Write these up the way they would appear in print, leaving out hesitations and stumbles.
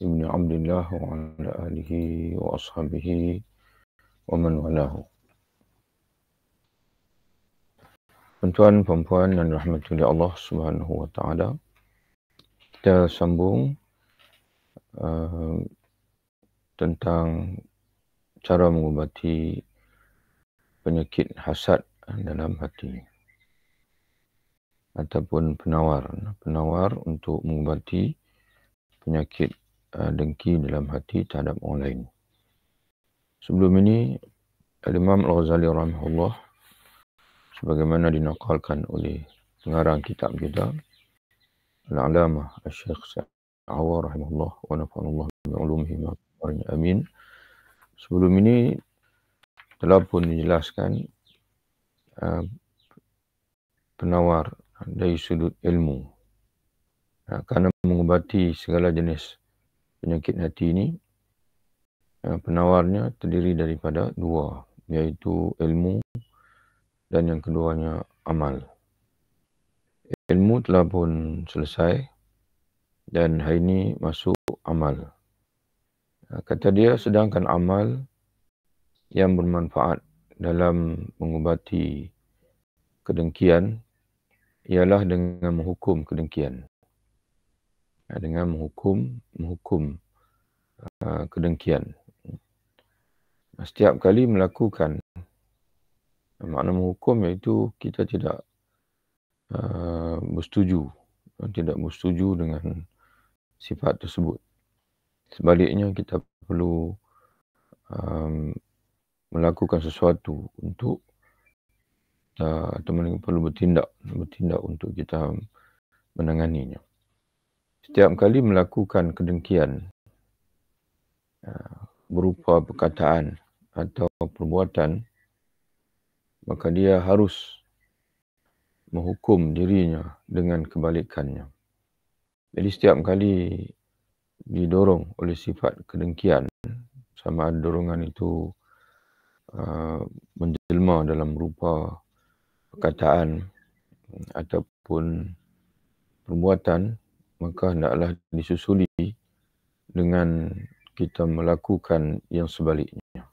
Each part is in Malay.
ibn Abdullah wa ala alihi wa ashabihi wa man walahu. Tuan-tuan, puan-puan yang dirahmati oleh Allah Subhanahu wa taala. Kita sambung tentang cara mengubati penyakit hasad dalam hati ataupun penawar untuk mengubati penyakit dengki dalam hati terhadap orang lain. Sebelum ini Imam Al-Ghazali rahimahullah, sebagaimana dinakalkan oleh pengarang kitab kita Al-Alamah Asy-Syaikh Sa'awar rahimahullah wa nafa'allahu bi ulumihi ma amin. Sebelum ini telah pun dijelaskan penawar dari sudut ilmu. Kerana mengubati segala jenis penyakit hati ini, penawarnya terdiri daripada dua, iaitu ilmu dan yang keduanya amal. Ilmu telah pun selesai dan hari ini masuk amal. Kata dia, sedangkan amal yang bermanfaat dalam mengubati kedengkian ialah dengan menghukum kedengkian. Dengan menghukum kedengkian. Setiap kali melakukan, makna menghukum iaitu kita tidak bersetuju dengan sifat tersebut. Sebaliknya kita perlu melakukan sesuatu untuk atau perlu bertindak untuk kita menanganinya. Setiap kali melakukan kedengkian berupa perkataan atau perbuatan, maka dia harus menghukum dirinya dengan kebalikannya. Jadi setiap kali didorong oleh sifat kedengkian, sama ada dorongan itu menjelma dalam rupa perkataan ataupun perbuatan, maka hendaklah disusuli dengan kita melakukan yang sebaliknya.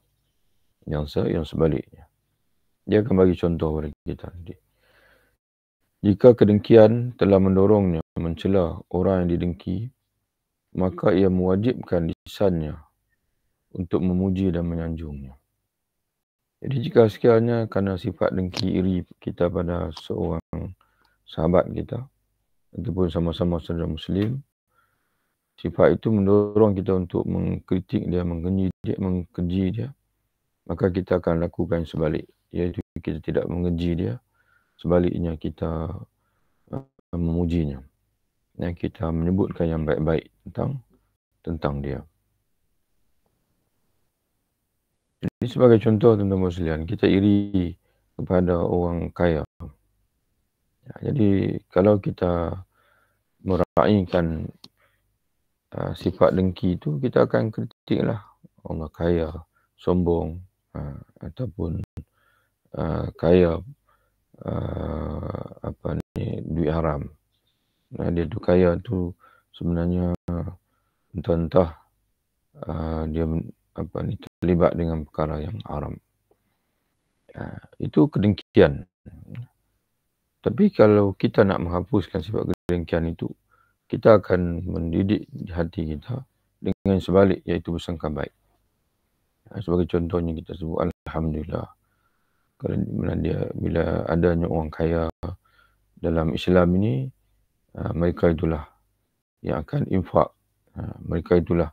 Yang sebaliknya. Dia akan bagi contoh kepada kita nanti. Jika kedengkian telah mendorongnya mencela orang yang didengki, maka ia mewajibkan lisannya untuk memuji dan menyanjungnya. Jadi jika sekiranya kerana sifat dengki iri kita pada seorang sahabat kita ataupun sama-sama saudara Muslim, sifat itu mendorong kita untuk mengkritik dia, mengkeji dia, maka kita akan lakukan sebalik, iaitu kita tidak mengeji dia, sebaliknya kita memujinya. Dan kita menyebutkan yang baik-baik tentang dia. Ini sebagai contoh tuan-tuan sekalian, kita iri kepada orang kaya. Jadi kalau kita meraihkan sifat dengki itu, kita akan kritiklah orang kaya, sombong, ataupun kaya duit haram. Dia tu kaya tu sebenarnya entah dia terlibat dengan perkara yang haram. Itu kedengkian. Tapi kalau kita nak menghapuskan sifat kedengkian itu, kita akan mendidik di hati kita dengan sebalik, iaitu bersangka baik. Sebagai contohnya kita sebut alhamdulillah. Bila adanya orang kaya dalam Islam ini, mereka itulah yang akan infak, mereka itulah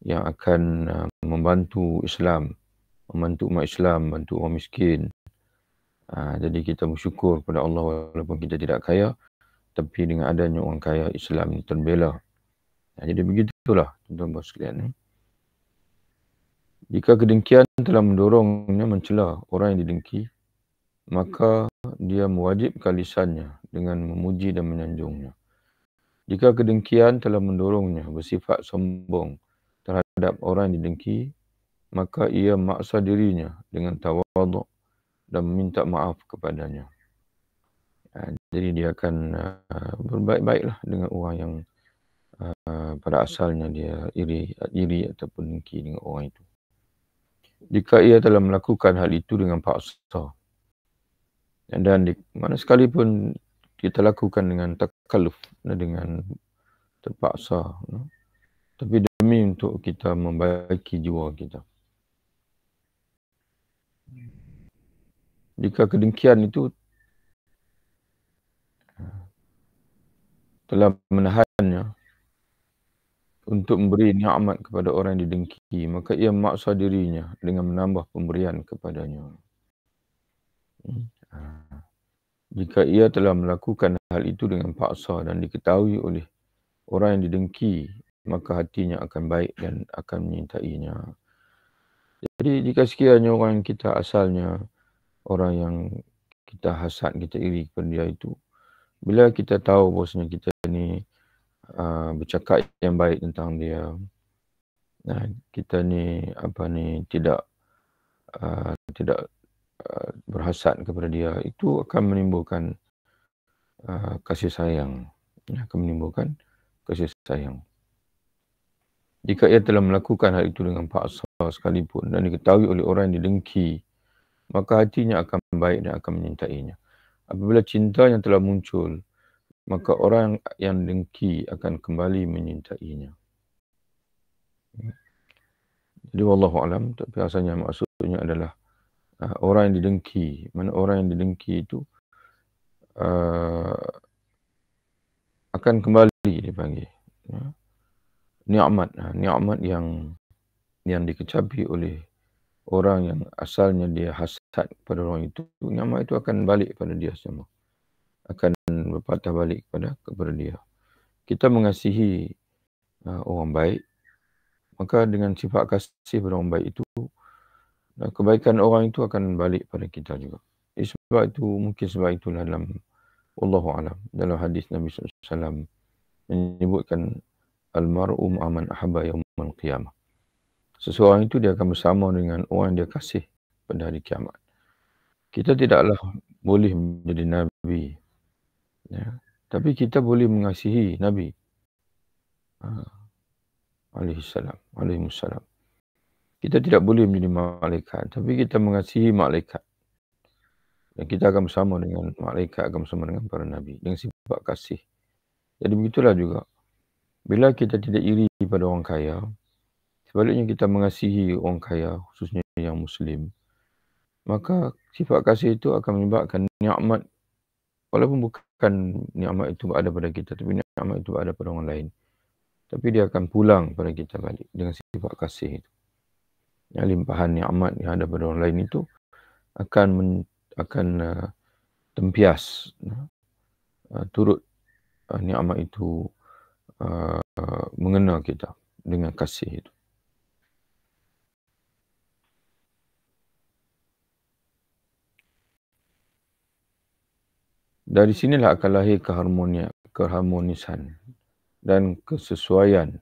yang akan membantu Islam, membantu umat Islam, membantu orang miskin. Jadi kita bersyukur kepada Allah walaupun kita tidak kaya, tapi dengan adanya orang kaya, Islam ini terbela. Jadi begitulah tuan-tuan sekalian. Jika kedengkian telah mendorongnya mencela orang yang didengki, maka dia mewajibkan lisannya dengan memuji dan menyanjungnya. Jika kedengkian telah mendorongnya bersifat sombong terhadap orang yang didengki, maka ia maksa dirinya dengan tawaduk dan meminta maaf kepadanya. Jadi dia akan berbaik-baiklah dengan orang yang pada asalnya dia iri ataupun dengki dengan orang itu. Jika ia telah melakukan hal itu dengan paksa, dan mana sekalipun kita lakukan dengan takalluf, dengan terpaksa, tapi demi untuk kita membaiki jiwa kita. Jika kedengkian itu telah menahannya untuk memberi nikmat kepada orang yang didengki, maka ia memaksa dirinya dengan menambah pemberian kepadanya. Jika ia telah melakukan hal itu dengan paksa dan diketahui oleh orang yang didengki, maka hatinya akan baik dan akan menyintainya. Jadi jika sekiranya orang yang kita asalnya, orang yang kita hasad, kita iri kepada dia itu, bila kita tahu bahawasanya kita ni bercakap yang baik tentang dia, kita ni tidak berhasad kepada dia, itu akan menimbulkan kasih sayang. Akan menimbulkan kasih sayang. Jika ia telah melakukan hal itu dengan paksa sekalipun dan diketahui oleh orang yang didengki, maka hatinya akan baik dan akan menyintainya. Apabila cinta yang telah muncul, maka orang yang dengki akan kembali menyintainya. Jadi wallahu alam, tapi asalnya maksudnya adalah orang yang didengki. Mana orang yang didengki itu akan kembali dipanggil. Nikmat yang dikecapi oleh orang yang asalnya dia hasad pada orang itu, nikmat itu akan balik pada dia semua. Akan berpatah balik kepada dia. Kita mengasihi orang baik, maka dengan sifat kasih pada orang baik itu, kebaikan orang itu akan balik pada kita juga. Sebab itulah wallahu alam, dalam hadis Nabi SAW menyebutkan al-mar'u ma'aman ahabba yaumal qiyamah. Seseorang itu dia akan bersama dengan orang yang dia kasih pada hari kiamat. Kita tidaklah boleh menjadi Nabi, tapi kita boleh mengasihi Nabi alaihissalam. Kita tidak boleh menjadi malaikat, tapi kita mengasihi malaikat. Dan kita akan bersama dengan malaikat, akan bersama dengan para Nabi, dengan sifat kasih. Jadi begitulah juga. Bila kita tidak iri pada orang kaya, sebaliknya kita mengasihi orang kaya, khususnya yang Muslim, maka sifat kasih itu akan menyebabkan nikmat, walaupun bukan nikmat itu ada pada kita, tapi nikmat itu ada pada orang lain. Tapi dia akan pulang pada kita balik dengan sifat kasih itu. Limpahan nikmat yang ada pada orang lain itu akan tempias turut nikmat itu mengena kita dengan kasih itu. Dari sinilah akan lahir keharmonisan dan kesesuaian,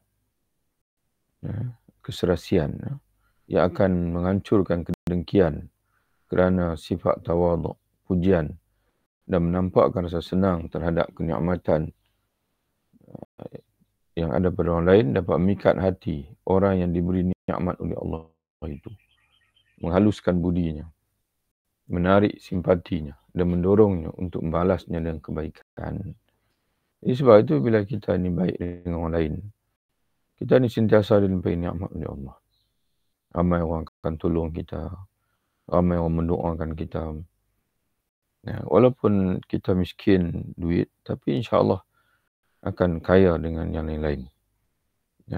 keserasian yang akan menghancurkan kedengkian kerana sifat tawaduk, pujian dan menampakkan rasa senang terhadap kenikmatan yang ada pada orang lain dapat memikat hati orang yang diberi nikmat oleh Allah itu, menghaluskan budinya, menarik simpatinya dan mendorongnya untuk membalasnya dengan kebaikan. Jadi sebab itu bila kita ni baik dengan orang lain, kita ni sentiasa dilimpahi nikmat oleh Allah. Ramai orang akan tolong kita, ramai orang mendoakan kita. Walaupun kita miskin duit, tapi insya-Allah akan kaya dengan yang lain-lain.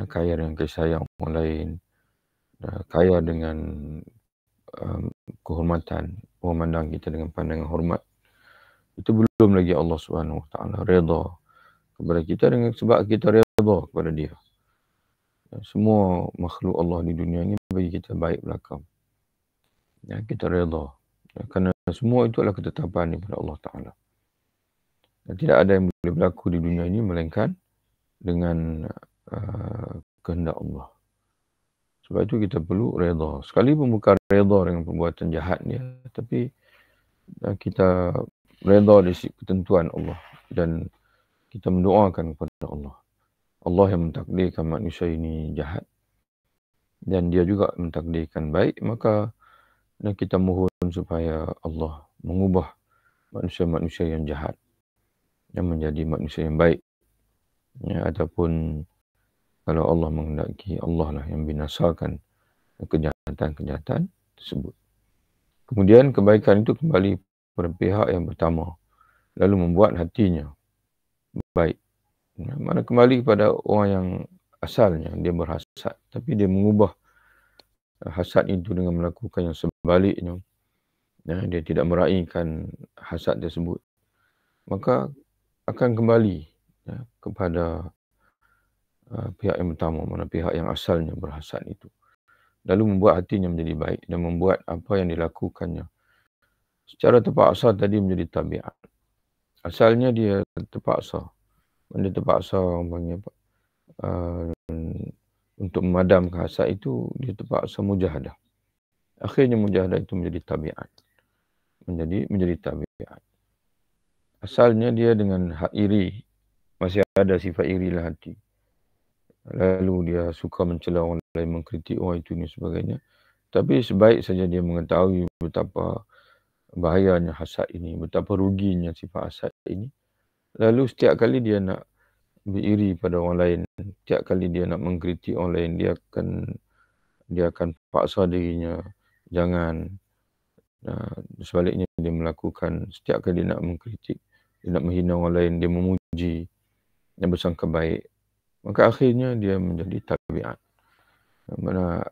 Kaya dengan kasih sayang orang lain, kaya dengan kehormatan, orang memandang kita dengan pandangan hormat. Itu belum lagi Allah Subhanahu Wa Taala redha kepada kita dengan sebab kita redha kepada dia. Semua makhluk Allah di dunia ini bagi kita baik belakang. Kita redha. Kerana semua itu adalah ketetapan daripada Allah Ta'ala. Dan tidak ada yang boleh berlaku di dunia ini melainkan dengan kehendak Allah. Sebab itu kita perlu redha. Sekalipun bukan redha dengan perbuatan jahat dia, tapi kita redha dari ketentuan Allah dan kita mendoakan kepada Allah Allah yang mentakdirkan manusia ini jahat dan dia juga mentakdirkan baik, maka kita mohon supaya Allah mengubah manusia-manusia yang jahat yang menjadi manusia yang baik. Ya, ataupun kalau Allah menghendaki, Allah lah yang binasakan kejahatan-kejahatan tersebut. Kemudian kebaikan itu kembali pada pihak yang pertama, lalu membuat hatinya baik. Mana kembali kepada orang yang asalnya dia berhasad, tapi dia mengubah hasad itu dengan melakukan yang sebaliknya. Dia tidak meraihkan hasad tersebut, maka akan kembali kepada pihak yang pertama, mana pihak yang asalnya berhasad itu. Lalu membuat hatinya menjadi baik dan membuat apa yang dilakukannya secara terpaksa tadi menjadi tabiat. Asalnya dia terpaksa. Dia terpaksa orang panggil apa? Untuk memadamkan hasad itu dia terpaksa mujahadah. Akhirnya mujahadah itu menjadi tabiat. Menjadi tabiat. Asalnya dia dengan hak iri, masih ada sifat iri dalam hati. Lalu dia suka mencela orang lain, mengkritik orang itu dan sebagainya. Tapi sebaik saja dia mengetahui betapa bahayanya hasad ini, betapa ruginya sifat hasad ini. Lalu setiap kali dia nak beriri pada orang lain, setiap kali dia nak mengkritik orang lain, dia akan paksa dirinya jangan. Sebaliknya dia melakukan setiap kali dia nak mengkritik, dia nak menghina orang lain, dia memuji, dia bersangka baik. Maka akhirnya dia menjadi tabiat. Mana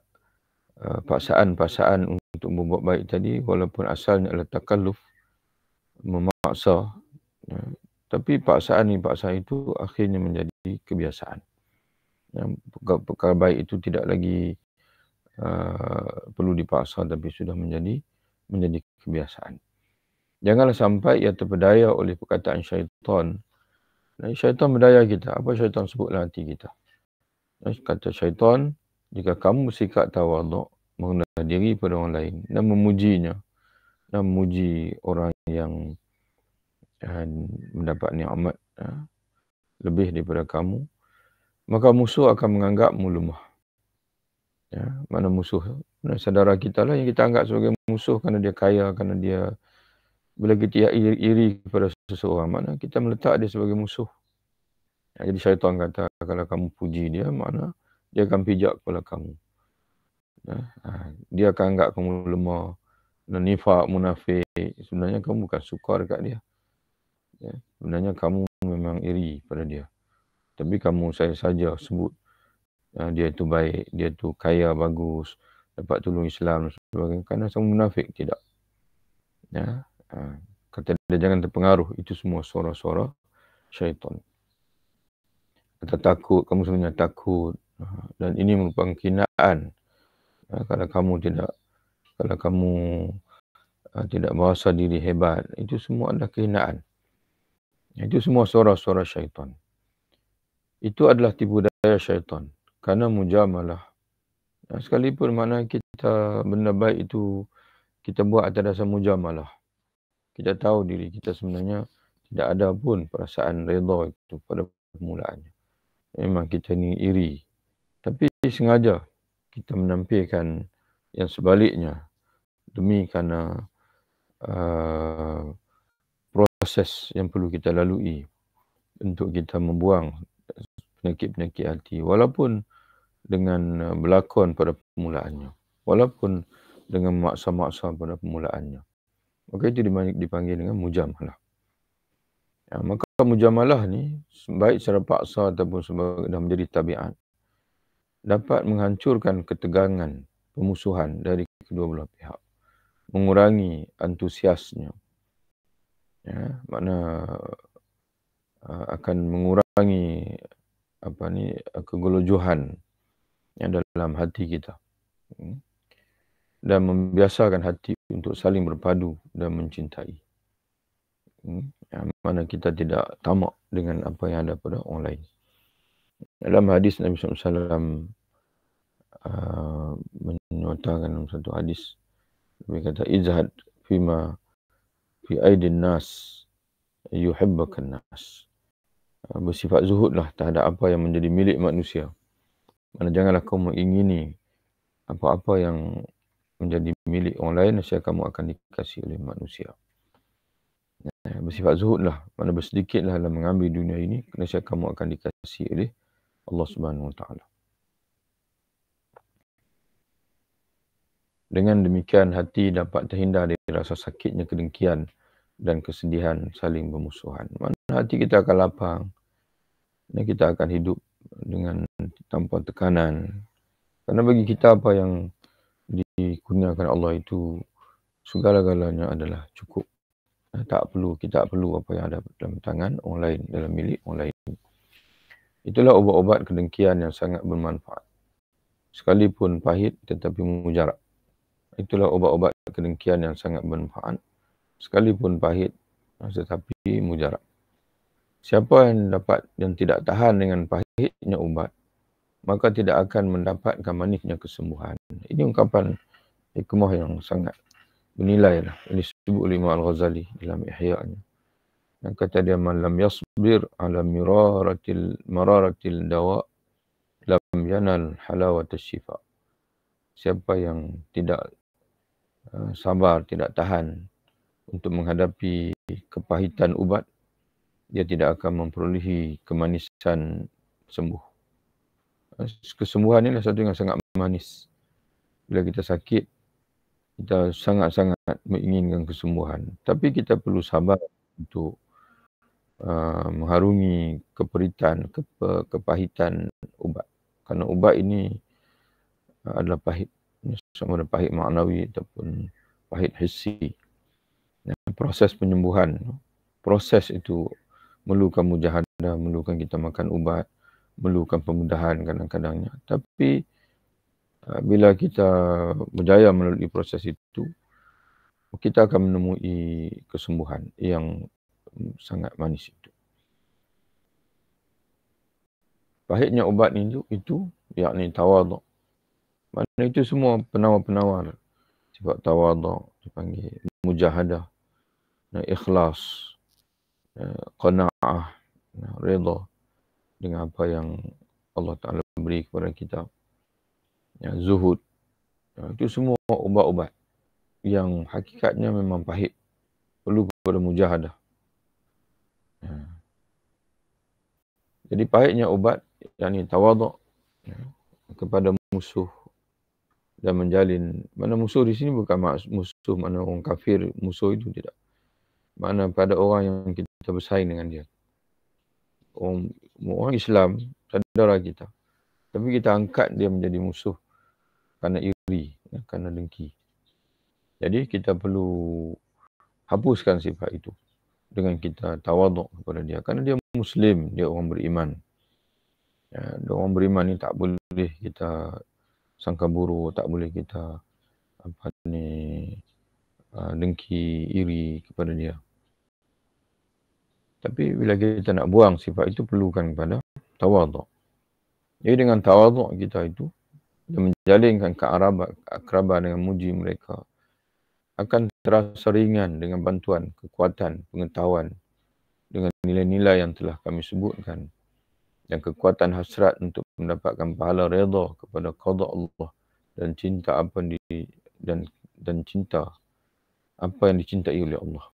paksaan-paksaan untuk membuat baik tadi, walaupun asalnya adalah takalluf, memaksa, tapi paksaan itu akhirnya menjadi kebiasaan. Perkara baik itu tidak lagi perlu dipaksa, tapi sudah menjadi kebiasaan. Janganlah sampai ia terpedaya oleh perkataan syaitan. Syaitan berdaya kita. Apa syaitan sebut dalam hati kita? Kata syaitan, jika kamu bersikap tawaduk, merendah diri pada orang lain dan memujinya, dan memuji orang yang mendapat nikmat lebih daripada kamu, maka musuh akan menganggapmu lemah. Mana musuh? Saudara kita lah yang kita anggap sebagai musuh kerana dia kaya, kerana dia, bila kita iri kepada seseorang, mana kita meletak dia sebagai musuh. Jadi syaitan kata, kalau kamu puji dia, mana dia akan pijak kepala kamu. Dia akan anggap kamu lemah, nifak, munafik. Sebenarnya kamu bukan suka dekat dia. Sebenarnya kamu memang iri pada dia. Tapi kamu saja sebut dia itu baik, dia itu kaya, bagus, dapat tolong Islam dan sebagainya. Kerana sama munafik, tidak. Kata dia jangan terpengaruh. Itu semua suara-suara syaitan. Kata takut, kamu sebenarnya takut. Dan ini merupakan kehinaan. Kalau kamu tidak merasa diri hebat, itu semua adalah kehinaan. Itu semua suara-suara syaitan. Itu adalah tipu daya syaitan. Kerana mujamalah. Sekalipun mana kita benda baik itu kita buat atas dasar mujamalah. Kita tahu diri kita sebenarnya tidak ada pun perasaan redha itu pada permulaannya. Memang kita ni iri. Tapi sengaja kita menampilkan yang sebaliknya demi kerana proses yang perlu kita lalui untuk kita membuang penyakit-penyakit hati. Walaupun dengan berlakon pada permulaannya. Walaupun dengan maksa-maksa pada permulaannya. Maka itu dipanggil dengan mujamalah. Maka mujamalah ni, baik secara paksa ataupun dah menjadi tabiat, dapat menghancurkan ketegangan, pemusuhan dari kedua belah pihak. Mengurangi antusiasnya. Makna akan mengurangi kegelojohan yang dalam hati kita. Dan membiasakan hati untuk saling berpadu dan mencintai. Mana kita tidak tamak dengan apa yang ada pada orang lain. Dalam hadis Nabi SAW menyatakan dalam satu hadis, Nabi kata, izhad fima fi aidin nas yuhibbakan nas. bersifat zuhudlah terhadap apa yang menjadi milik manusia. Mana janganlah kau mengingini apa-apa yang menjadi milik orang lain, nescaya kamu akan dikasihi oleh manusia. Bersifat zuhudlah, mana bersedikitlah dalam mengambil dunia ini, nescaya kamu akan dikasihi oleh Allah Subhanahu Wa Taala. Dengan demikian hati dapat terhindar dari rasa sakitnya kedengkian dan kesedihan saling bermusuhan. Mana hati kita akan lapang dan kita akan hidup dengan tanpa tekanan. Karena bagi kita apa yang dikurniakan Allah itu segala-galanya adalah cukup. Kita tak perlu apa yang ada dalam tangan orang lain, dalam milik orang lain. Itulah obat-obat kedengkian yang sangat bermanfaat. Sekalipun pahit tetapi mujarab. Itulah obat-obat kedengkian yang sangat bermanfaat. Sekalipun pahit tetapi mujarab. Siapa yang tidak tahan dengan pahitnya ubat, maka tidak akan mendapatkan manisnya kesembuhan. Ini ungkapan hikmah yang sangat bernilai lah. Ini disebut oleh Imam Al-Ghazali dalam Ihya'nya. Yang kata dia, man lam yasbir ala mararatil dawa lam yanal halawat syifa. Siapa yang tidak sabar, tidak tahan untuk menghadapi kepahitan ubat, dia tidak akan memperolehi kemanisan sembuh. Kesembuhan ini adalah sesuatu yang sangat manis. Bila kita sakit, kita sangat-sangat menginginkan kesembuhan. Tapi kita perlu sabar untuk mengharungi kepahitan ubat. Karena ubat ini adalah pahit. Sama ada pahit maknawi ataupun pahit hissi. Proses penyembuhan, proses itu memerlukan mujahadah, memerlukan kita makan ubat, memerlukan pemudahan kadang-kadangnya. Tapi bila kita berjaya melalui proses itu, kita akan menemui kesembuhan yang sangat manis itu. Pahitnya ubat itu yakni tawaduk. Mana itu semua penawar-penawar. Sifat tawaduk dipanggil mujahadah, ikhlas, qana'ah, redha dengan apa yang Allah Ta'ala beri kepada kita. Zuhud. Itu semua ubat-ubat yang hakikatnya memang pahit. Perlu kepada mujahadah. Jadi pahitnya ubat, yakni tawaduk kepada musuh dan menjalin. Mana musuh di sini bukan musuh mana orang kafir, musuh itu tidak. Mana pada orang yang kita bersaing dengan dia. Orang Islam, saudara kita. Tapi kita angkat dia menjadi musuh kerana iri, kerana dengki. Jadi kita perlu hapuskan sifat itu dengan kita tawaduk kepada dia. Kerana dia Muslim, dia orang beriman. Dia orang beriman ni tak boleh kita sangka buruk, tak boleh kita dengki, iri kepada dia. Tapi bila kita nak buang sifat itu, perlukan kepada tawaduk. Jadi dengan tawaduk kita itu, dia menjalinkan keakraban dengan muji mereka, akan terasa ringan dengan bantuan, kekuatan, pengetahuan, dengan nilai-nilai yang telah kami sebutkan, dan kekuatan hasrat untuk mendapatkan pahala redha kepada qada Allah dan cinta dan cinta apa yang dicintai oleh Allah.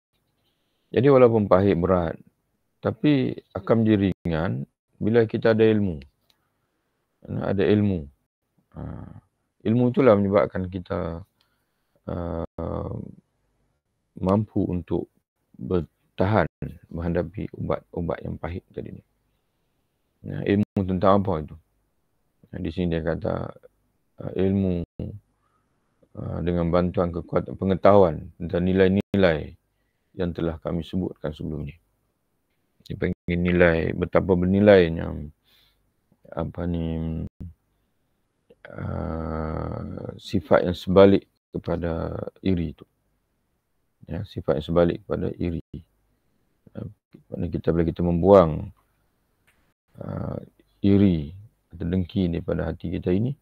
Jadi walaupun pahit berat, tapi akan menjadi ringan bila kita ada ilmu. Ada ilmu. Ilmu itulah menyebabkan kita mampu untuk bertahan menghadapi ubat-ubat yang pahit tadi ni. Ilmu tentang apa itu? Di sini dia kata ilmu dengan bantuan kekuatan pengetahuan tentang nilai-nilai yang telah kami sebutkan sebelum ni. Dipanggil nilai, betapa bernilainya sifat yang sebalik kepada iri itu. Sifat yang sebalik kepada iri. Bila kita membuang iri atau dengki daripada hati kita ini,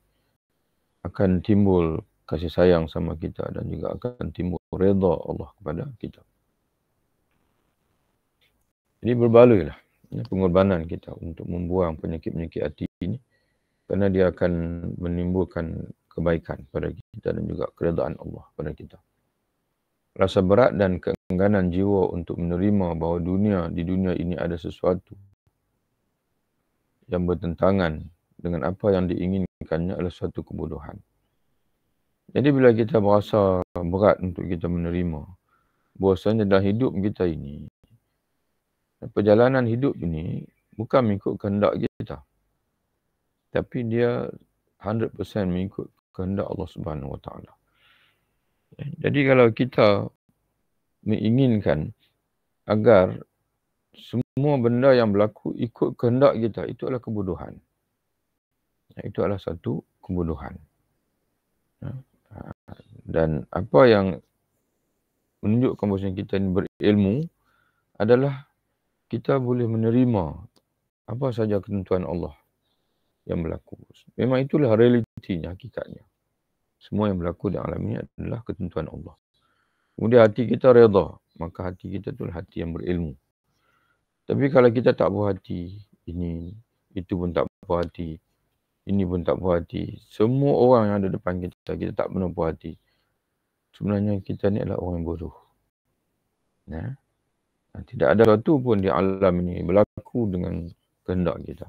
akan timbul kasih sayang sama kita dan juga akan timbul redha Allah kepada kita. Jadi berbaloi lah pengorbanan kita untuk membuang penyakit-penyakit hati ini, kerana dia akan menimbulkan kebaikan pada kita dan juga keredaan Allah pada kita. Rasa berat dan keengganan jiwa untuk menerima bahawa di dunia ini ada sesuatu yang bertentangan dengan apa yang diinginkannya adalah suatu kebodohan. Jadi bila kita merasa berat untuk kita menerima bahawasanya dalam hidup kita ini, perjalanan hidup ini bukan mengikut kehendak kita, tapi dia 100% mengikut kehendak Allah Subhanahu Wa Taala. Jadi kalau kita menginginkan agar semua benda yang berlaku ikut kehendak kita, itu adalah kebodohan. Itu adalah satu kebodohan. Dan apa yang menunjukkan bahawa kita ini berilmu adalah kita boleh menerima apa saja ketentuan Allah yang berlaku. Memang itulah realitinya, hakikatnya. Semua yang berlaku di alam ini adalah ketentuan Allah. Kemudian hati kita redha, maka hati kita itulah hati yang berilmu. Tapi kalau kita tak puas hati, itu pun tak puas hati, ini pun tak puas hati, semua orang yang ada depan kita, kita tak pernah puas hati, sebenarnya kita ni adalah orang yang bodoh. Tidak ada sesuatu pun di alam ini berlaku dengan kehendak kita.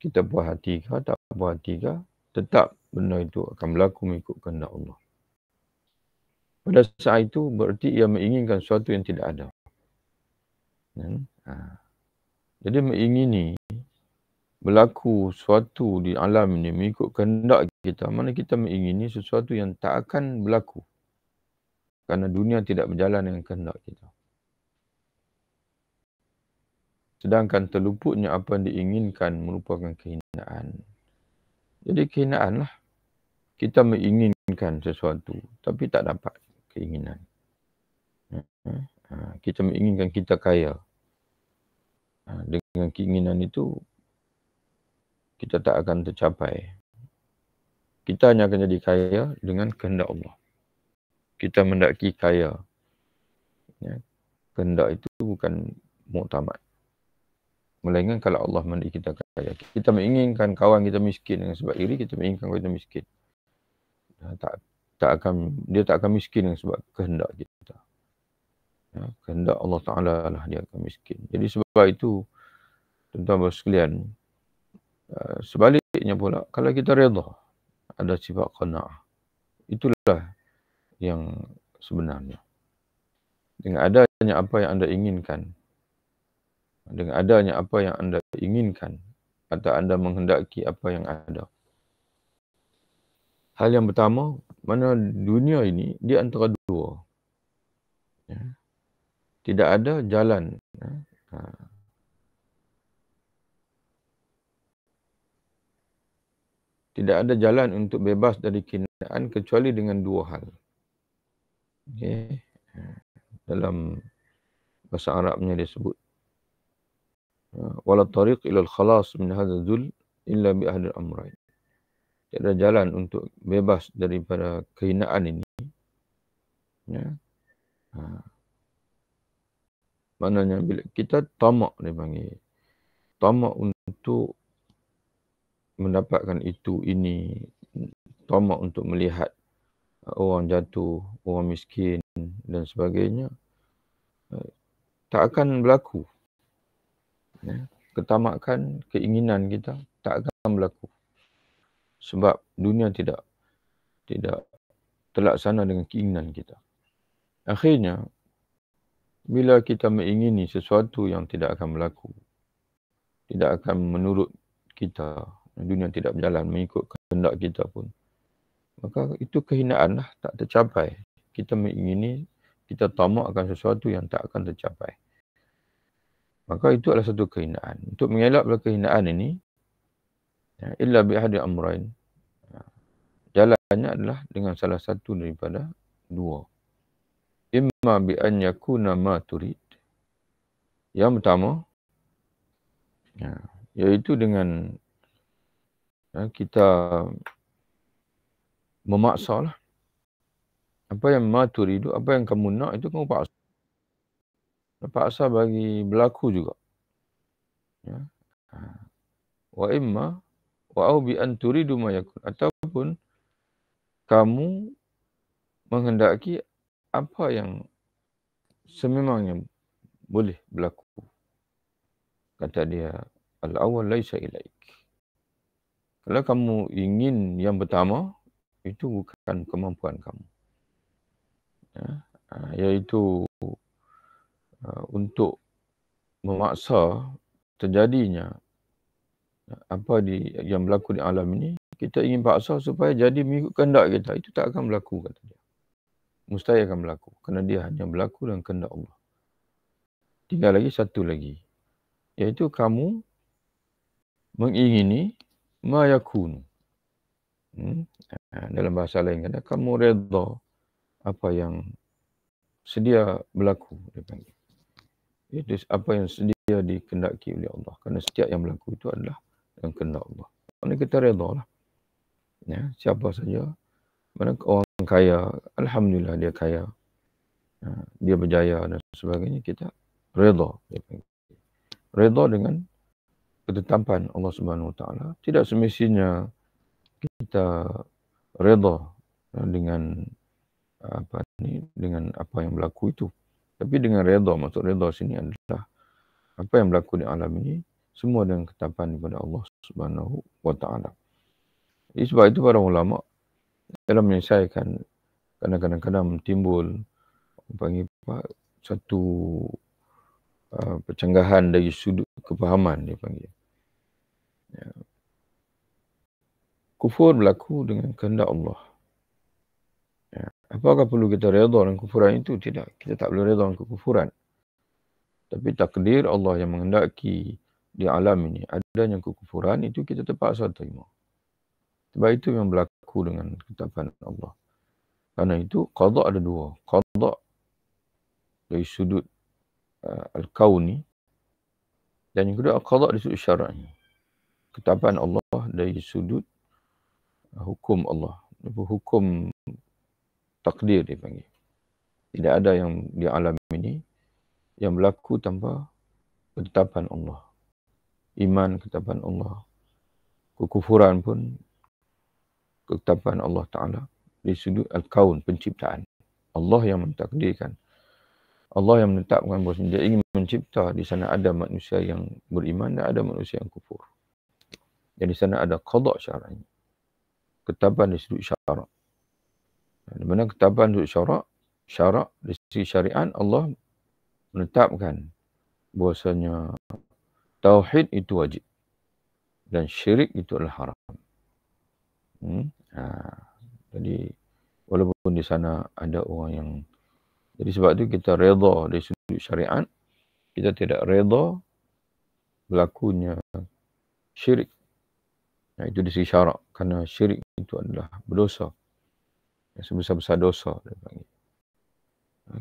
Kita puas hati ke, tak puas hati ke, tetap benda itu akan berlaku mengikut kehendak Allah. Pada saat itu berarti ia menginginkan sesuatu yang tidak ada. Jadi mengingini berlaku sesuatu di alam ini mengikut kehendak kita, mana kita mengingini sesuatu yang tak akan berlaku. Kerana dunia tidak berjalan dengan kehendak kita. Sedangkan terluputnya apa yang diinginkan merupakan kehinaan. Jadi kehinaan lah. Kita menginginkan sesuatu tapi tak dapat keinginan. Kita menginginkan kita kaya. Dengan keinginan itu, kita tak akan tercapai. Kita hanya akan jadi kaya dengan kehendak Allah. Kita mendaki kaya. Kehendak itu bukan muktamad. Melainkan kalau Allah mendaki kita kaya. Kita menginginkan kawan kita miskin dengan sebab iri, kita menginginkan kawan kita miskin. Dia tak akan miskin dengan sebab kehendak kita. Kehendak Allah Ta'ala lah dia akan miskin. Jadi sebab itu, tuan-tuan sekalian, sebaliknya pula, kalau kita redha, ada sifat qana'ah, itulah yang sebenarnya. Dengan adanya apa yang anda inginkan, atau anda menghendaki apa yang ada. Hal yang pertama, mana dunia ini di antara dua. Tidak ada jalan. Tidak ada jalan untuk bebas dari kehinaan kecuali dengan dua hal. Dalam bahasa Arabnya dia sebut, wala tariq ila al-khalas min hadha dhul illa bi ahli al-amrayn. Tiada jalan untuk bebas daripada kehinaan ini. Maknanya bila kita tamak, dia panggil. Tamak untuk mendapatkan itu, ini. Tamak untuk melihat orang jatuh, orang miskin dan sebagainya. Tak akan berlaku. Ketamakan, keinginan kita tak akan berlaku. Sebab dunia tidak terlaksana dengan keinginan kita. Akhirnya, bila kita mengingini sesuatu yang tidak akan berlaku, tidak akan menurut kita, dunia tidak berjalan mengikut kehendak kita pun, maka itu kehinaan lah, tak tercapai. Kita mengingini, kita tamak akan sesuatu yang tak akan tercapai. Maka itu adalah satu kehinaan. Untuk mengelak dari kehinaan ini, illa bi ahadi amrain, jalannya adalah dengan salah satu daripada dua. Imma bi an yakuna ma turid. Yang pertama, iaitu dengan kita memaksa lah. Apa yang ma turidu, apa yang kamu nak, itu kamu paksa. Paksa bagi berlaku juga. Ya. Wa imma wa au bi an turidu ma yakun, ataupun kamu menghendaki apa yang sememangnya boleh berlaku. Kata dia, al-awwal laisa ilaik. Kalau kamu ingin yang pertama, itu bukan kemampuan kamu. Ya. Iaitu untuk memaksa terjadinya apa yang berlaku di alam ini, kita ingin paksa supaya jadi mengikut kehendak kita. Itu tak akan berlaku, kata dia. Mustahil akan berlaku. Kerana dia hanya berlaku dengan kehendak Allah. Tinggal lagi satu lagi. Iaitu kamu mengingini ma yakun. Dalam bahasa lain kata, kamu redha apa yang sedia berlaku. Dia panggil. Itu apa yang sedia dikehendaki oleh Allah. Kerana setiap yang berlaku itu adalah dengan kehendak Allah. Kerana kita redha lah. Ya, siapa saja. Mana orang kaya, alhamdulillah dia kaya. Dia berjaya dan sebagainya, kita redha. Redha dengan ketetapan Allah Subhanahu Wa Taala. Tidak semestinya kita redha dengan apa yang berlaku itu. Tapi dengan redha, maksud redha sini adalah apa yang berlaku di alam ini semua dengan ketetapan daripada Allah Subhanahu Wa Taala. Sebab itu para ulama dalam menyelesaikan kadang-kadang timbul satu percanggahan dari sudut kefahaman, dia panggil. Ya. Kufur berlaku dengan kehendak Allah. Ya. Apakah perlu kita redha dengan kufuran itu? Tidak. Kita tak boleh redha dengan kekufuran. Tapi takdir Allah yang menghendaki di alam ini adanya kekufuran, itu kita terpaksa terima. Sebab itu yang berlaku dengan ketetapan Allah. Karena itu qada ada dua. Qada dari sudut al-kauni, dan yang kedua qada dari sudut syar'i. Ketetapan Allah dari sudut hukum Allah. Hukum takdir dia panggil. Tidak ada yang di alam ini yang berlaku tanpa ketetapan Allah. Iman ketetapan Allah. Kekufuran pun ketetapan Allah Ta'ala. Di sudut al-kaun, penciptaan. Allah yang mentakdirkan. Allah yang menetapkan bahawa dia ingin mencipta. Di sana ada manusia yang beriman dan ada manusia yang kufur. Dan di sana ada qada syar'i. Ketetapan di sudut syarak. Di mana ketetapan di sudut syarak, di sisi syariat, Allah menetapkan bahwasanya tauhid itu wajib dan syirik itu adalah haram. Jadi walaupun di sana ada orang yang, jadi sebab itu kita redha dari sudut syariat, kita tidak redha berlakunya syirik. Itu di sisi syarak, kerana syirik itu adalah berdosa. Yang sebesar-besar dosa, dia panggil.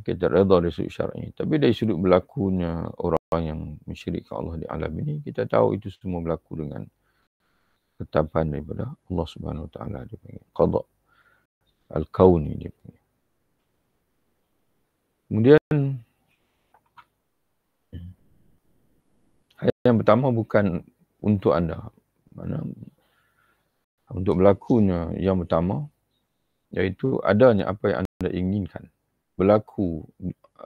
Kita redha dari sudut syar'i. Tapi dari sudut berlakunya orang yang mensyirikkan Allah di alam ini, kita tahu itu semua berlaku dengan ketetapan daripada Allah Subhanahu Wa Taala, dia panggil qada al-kauni, dia panggil. Kemudian yang pertama bukan untuk anda. Mana untuk berlakunya yang pertama, iaitu adanya apa yang anda inginkan berlaku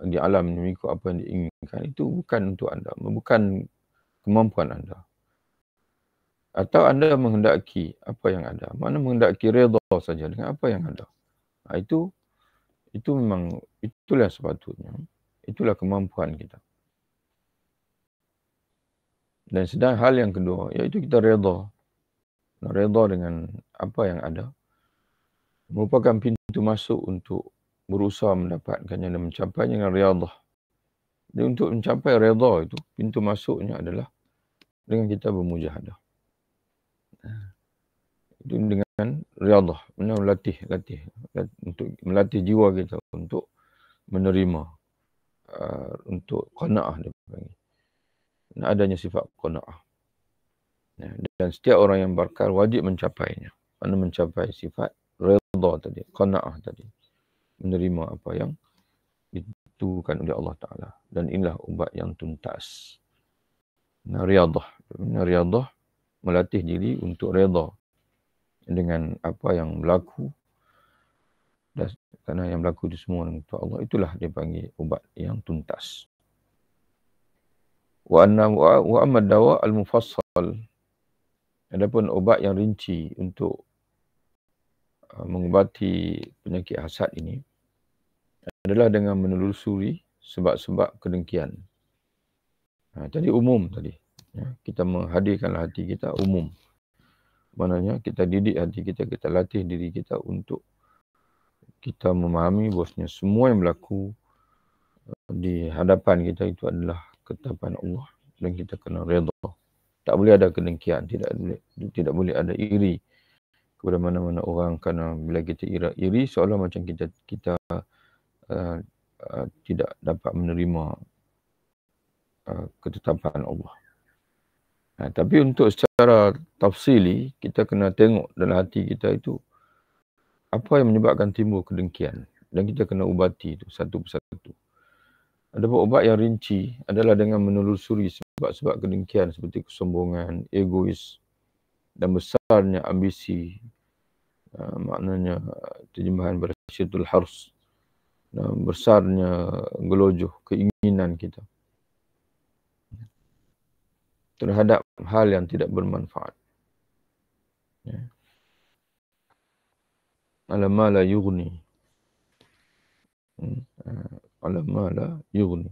di alam ini mengikut apa yang diinginkan, itu bukan untuk anda, bukan kemampuan anda. Atau anda menghendaki apa yang ada. Mana menghendaki redha saja dengan apa yang ada. Itu memang, itulah sepatutnya. Itulah kemampuan kita. Dan sedang hal yang kedua, iaitu kita redha. Redha dengan apa yang ada. Merupakan pintu masuk untuk berusaha mendapatkannya dan mencapainya dengan riyadhah. Dan untuk mencapai redha itu, pintu masuknya adalah dengan kita bermujahadah. Itu dengan riyadhah, melatih untuk melatih jiwa kita untuk menerima, untuk qanaah dia panggil. Dan adanya sifat qanaah. Dan setiap orang yang berkar wajib mencapainya. Mana mencapai sifat redha tadi, qanaah tadi. Menerima apa yang ditentukan oleh Allah Ta'ala. Dan inilah ubat yang tuntas. Riyadhah. Riyadhah melatih diri untuk redha dengan apa yang berlaku, dan kerana yang berlaku itu semua untuk Allah, itulah dia panggil ubat yang tuntas. Wa amma dawa al-mufassal, adapun ubat yang rinci untuk mengubati penyakit hasad ini adalah dengan menelusuri sebab-sebab kedengkian. Tadi umum tadi. Kita menghadirkanlah hati kita umum. Maknanya kita didik hati kita, kita latih diri kita untuk kita memahami bahawasanya semua yang berlaku di hadapan kita itu adalah ketetapan Allah dan kita kena redha. Tak boleh ada kedengkian, tidak boleh ada iri kepada mana-mana orang, kerana bila kita iri seolah macam kita tidak dapat menerima ketetapan Allah. Tapi untuk secara tafsili, kita kena tengok dalam hati kita itu apa yang menyebabkan timbul kedengkian, dan kita kena ubati itu satu persatu. Adapun ubat yang rinci adalah dengan menelusuri sebab-sebab kedengkian seperti kesombongan, egois dan besarnya ambisi, maknanya terjemahan bersyatul hars, dan besarnya gelojoh keinginan kita terhadap hal yang tidak bermanfaat. Alama la yughni. Alama la yughni.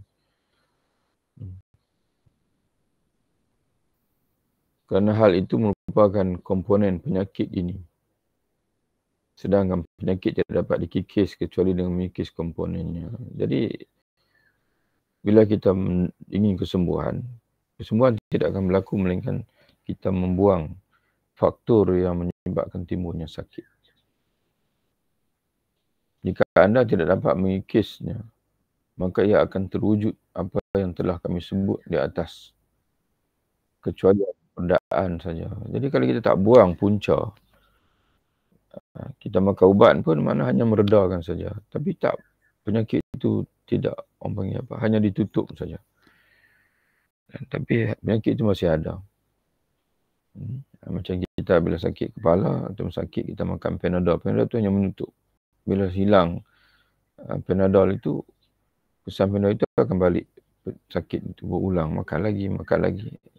Kerana hal itu merupakan komponen penyakit ini. Sedangkan penyakit tidak dapat dikikis kecuali dengan mengikis komponennya. Jadi, bila kita ingin kesembuhan tidak akan berlaku melainkan kita membuang faktor yang menyebabkan timbulnya sakit. Jika anda tidak dapat mengikisnya, maka ia akan terwujud apa yang telah kami sebut di atas, kecuali perdaan saja. Jadi kalau kita tak buang punca, kita makan ubat pun mana hanya meredakan saja. Tapi tak, penyakit itu tidak, orang panggil apa, hanya ditutup saja. Tapi penyakit itu masih ada. Macam kita bila sakit kepala atau sakit, kita makan Panadol. Panadol itu hanya menutup. Bila hilang Panadol itu, kesan Panadol itu akan balik. Sakit itu berulang, makan lagi.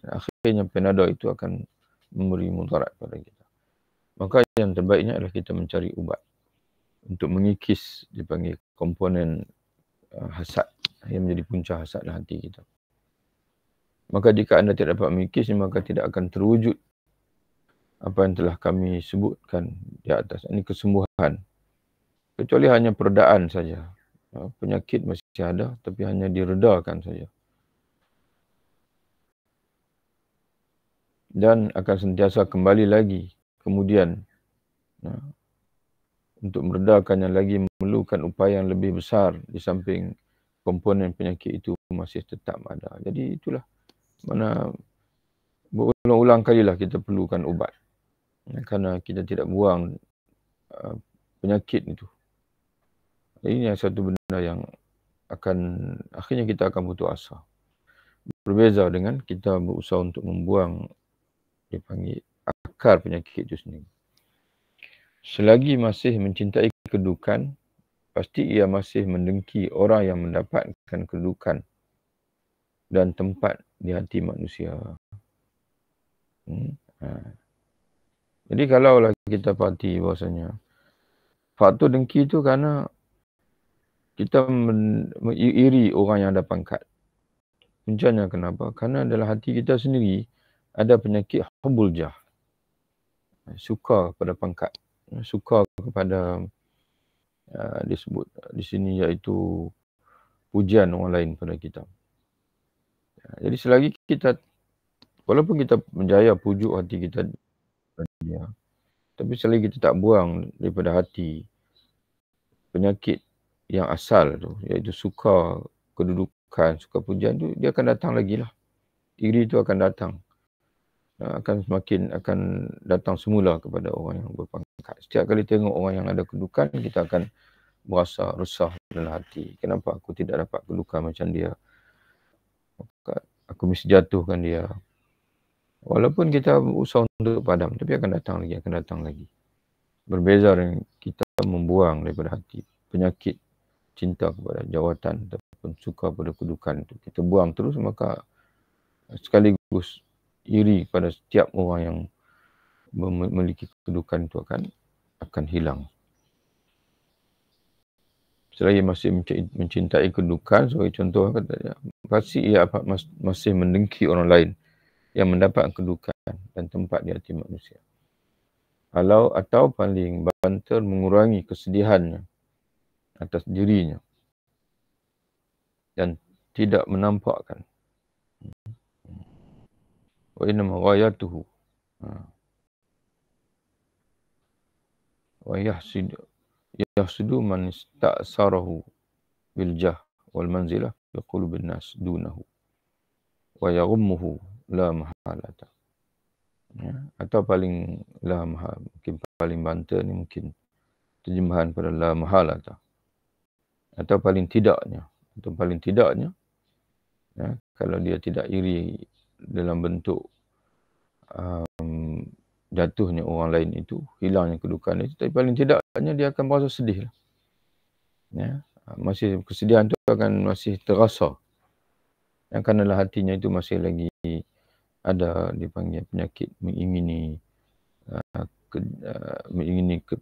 Akhirnya Panadol itu akan memberi mudarat pada kita. Maka yang terbaiknya adalah kita mencari ubat untuk mengikis, dipanggil komponen hasad yang menjadi punca hasad dalam hati kita. Maka jika anda tidak dapat mengikis, maka tidak akan terwujud apa yang telah kami sebutkan di atas. Ini kesembuhan. Kecuali hanya peredaan saja. Penyakit masih ada, tapi hanya diredakan saja. Dan akan sentiasa kembali lagi kemudian. Untuk meredakannya lagi memerlukan upaya yang lebih besar di samping komponen penyakit itu masih tetap ada. Jadi itulah mana berulang-ulang kalilah kita perlukan ubat. Kerana kita tidak buang penyakit itu. Ini satu benda yang akan, akhirnya kita akan putus asa. Berbeza dengan kita berusaha untuk membuang, dipanggil akar penyakit itu sendiri. Selagi masih mencintai kedudukan, pasti ia masih mendengki orang yang mendapatkan kedudukan dan tempat di hati manusia. Jadi kalaulah kita pati bahasanya faktor dengki itu kerana kita iri orang yang ada pangkat. Puncanya kenapa? Kerana dalam hati kita sendiri ada penyakit hubbul jah. Suka kepada pangkat. Suka kepada disebut di sini iaitu pujian orang lain pada kita. Jadi selagi kita, walaupun kita menjaya pujuk hati kita, tapi selagi kita tak buang daripada hati penyakit yang asal tu, iaitu suka kedudukan, suka pujian tu, dia akan datang lagi lah. Iri tu akan datang. Akan datang semula kepada orang yang berpangkat. Setiap kali tengok orang yang ada kedudukan, kita akan merasa resah dalam hati. Kenapa aku tidak dapat kedudukan macam dia? aku mesti jatuhkan dia. Walaupun kita berusaha untuk padam, tapi akan datang lagi. Berbeza dengan kita membuang daripada hati penyakit cinta kepada jawatan ataupun suka pada kedudukan itu. Kita buang terus, maka sekaligus iri pada setiap orang yang memiliki kedudukan itu akan hilang. Selagi masih mencintai kedudukan, sebagai contoh katanya, pasti ia masih mendengki orang lain yang mendapat kedudukan dan tempat di hati manusia. Atau paling banter mengurangi kesedihannya atas dirinya dan tidak menampakkan. Wa innama ghayatuhu wa yahsudu man ista'sarahu bil jah wal manzilah bi qulubin nas dunahu wa yaghummuhu la mahalata. Atau paling mungkin paling banter ni mungkin terjemahan pada la mahalata. Atau paling tidaknya kalau dia tidak iri dalam bentuk jatuhnya orang lain itu, hilangnya kedudukan itu, tapi paling tidaknya dia akan merasa sedih lah. Masih kesedihan itu akan masih terasa. Kerana hatinya itu masih lagi ada dipanggil penyakit mengingini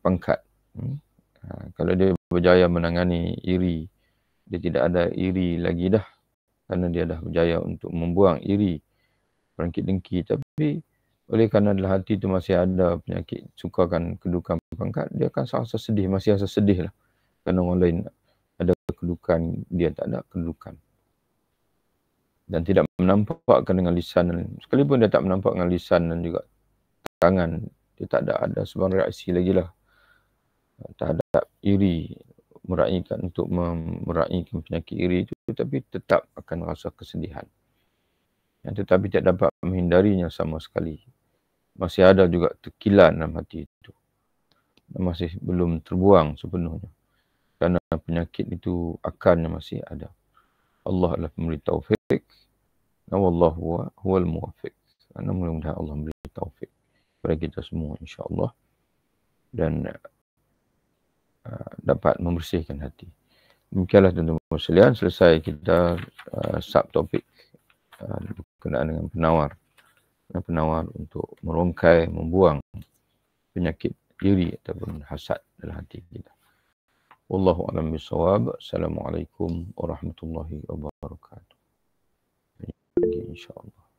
pangkat. Kalau dia berjaya menangani iri, dia tidak ada iri lagi dah, kerana dia dah berjaya untuk membuang iri, bangkit dengki. Tapi oleh kerana dalam hati itu masih ada penyakit sukakan kedudukan pangkat, dia akan rasa sedih, masih rasa sedih lah. Kerana orang lain ada kedudukan, dia tak ada kedudukan. Dan tidak menampakkan dengan lisan. Sekalipun dia tak menampak dengan lisan dan juga tangan, dia tak ada sebarang reaksi lagi lah terhadap iri, meraihkan penyakit iri itu, tapi tetap akan rasa kesedihan. Tetapi tidak dapat menghindarinya sama sekali. Masih ada juga tekilan dalam hati itu. Masih belum terbuang sepenuhnya. Kerana penyakit itu akarnya masih ada. Allah adalah pemberi taufik. Wallahu huwal muwaffiq. Karena mudah-mudahan Allah memberi taufik kepada kita semua, insya-Allah. Dan dapat membersihkan hati. Demikianlah tuan-tuan sekalian, selesai kita subtopik berkenaan dengan penawar untuk merongkai, membuang penyakit iri ataupun hasad dalam hati kita. Wallahu a'lam bishawab. Assalamualaikum warahmatullahi wabarakatuh. Insya-Allah.